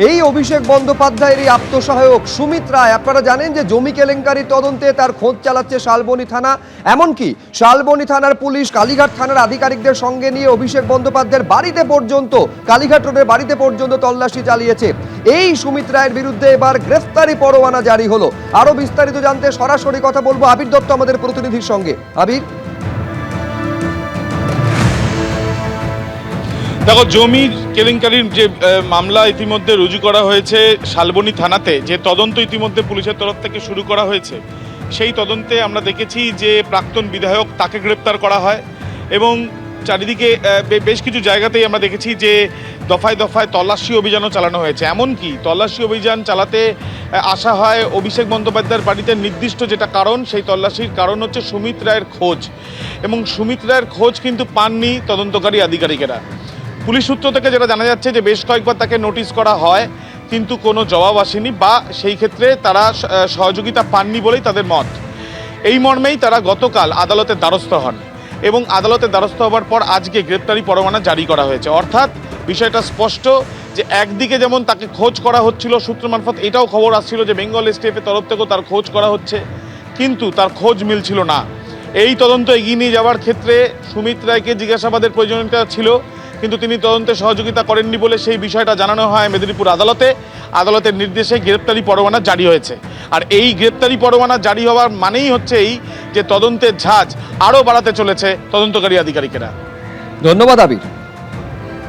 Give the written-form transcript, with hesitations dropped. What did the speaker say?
এই অভিষেক বন্দ্যোপাধ্যায়ের এই আত্মসহায়ক সুমিত রায়, আপনারা জানেন যে জমি কেলেঙ্কারি তদন্তে তার খোঁজ চালাচ্ছে শালবনী থানা। এমনকি শালবনী থানার পুলিশ কালীঘাট থানার আধিকারিকদের সঙ্গে নিয়ে অভিষেক বন্দ্যোপাধ্যায়ের বাড়িতে পর্যন্ত, কালীঘাট রোডের বাড়িতে পর্যন্ত তল্লাশি চালিয়েছে। এই সুমিত রায়ের বিরুদ্ধে এবার গ্রেফতারি পরোয়ানা জারি হলো। আরো বিস্তারিত জানতে সরাসরি কথা বলবো আবির দত্ত আমাদের প্রতিনিধির সঙ্গে। আবির, দেখো, জমি কেলেঙ্কারির যে মামলা ইতিমধ্যে রুজু করা হয়েছে শালবনী থানাতে, যে তদন্ত ইতিমধ্যে পুলিশের তরফ থেকে শুরু করা হয়েছে, সেই তদন্তে আমরা দেখেছি যে প্রাক্তন বিধায়ক তাকে গ্রেপ্তার করা হয় এবং চারিদিকে বেশ কিছু জায়গাতেই আমরা দেখেছি যে দফায় দফায় তল্লাশি অভিযানও চালানো হয়েছে। এমনকি তল্লাশি অভিযান চালাতে আসা হয় অভিষেক বন্দ্যোপাধ্যায়ের বাড়িতে। নির্দিষ্ট যেটা কারণ, সেই তল্লাশির কারণ হচ্ছে সুমিত রায়ের খোঁজ, এবং সুমিত রায়ের খোঁজ কিন্তু পাননি তদন্তকারী আধিকারিকেরা। পুলিশ সূত্র থেকে যেটা জানা যাচ্ছে যে বেশ কয়েকবার তাকে নোটিশ করা হয়, কিন্তু কোনো জবাব আসেনি, বা সেই ক্ষেত্রে তারা সহযোগিতা পাননি বলেই তাদের মত। এই মর্মেই তারা গতকাল আদালতের দ্বারস্থ হন এবং আদালতের দ্বারস্থ হওয়ার পর আজকে গ্রেপ্তারি পরোয়ানা জারি করা হয়েছে। অর্থাৎ বিষয়টা স্পষ্ট যে একদিকে যেমন তাকে খোঁজ করা হচ্ছিল, সূত্র মারফত এটাও খবর আসছিল যে বেঙ্গল এসটিএফের তরফ থেকেও তার খোঁজ করা হচ্ছে, কিন্তু তার খোঁজ মিলছিল না। এই তদন্ত এগিয়ে নিয়ে যাওয়ার ক্ষেত্রে সুমিত রায়কে জিজ্ঞাসাবাদের প্রয়োজনীয়তা ছিল, কিন্তু তিনি তদন্তে সহযোগিতা করেননি বলে সেই বিষয়টা জানানো হয় মেদিনীপুর আদালতে। আদালতের নির্দেশে গ্রেপ্তারি পরোয়ানা জারি হয়েছে। আর এই গ্রেপ্তারি পরোয়ানা জারি হওয়ার মানেই হচ্ছে এই যে তদন্তের ঝাঁজ আরও বাড়াতে চলেছে তদন্তকারী আধিকারিকেরা। ধন্যবাদ আবির।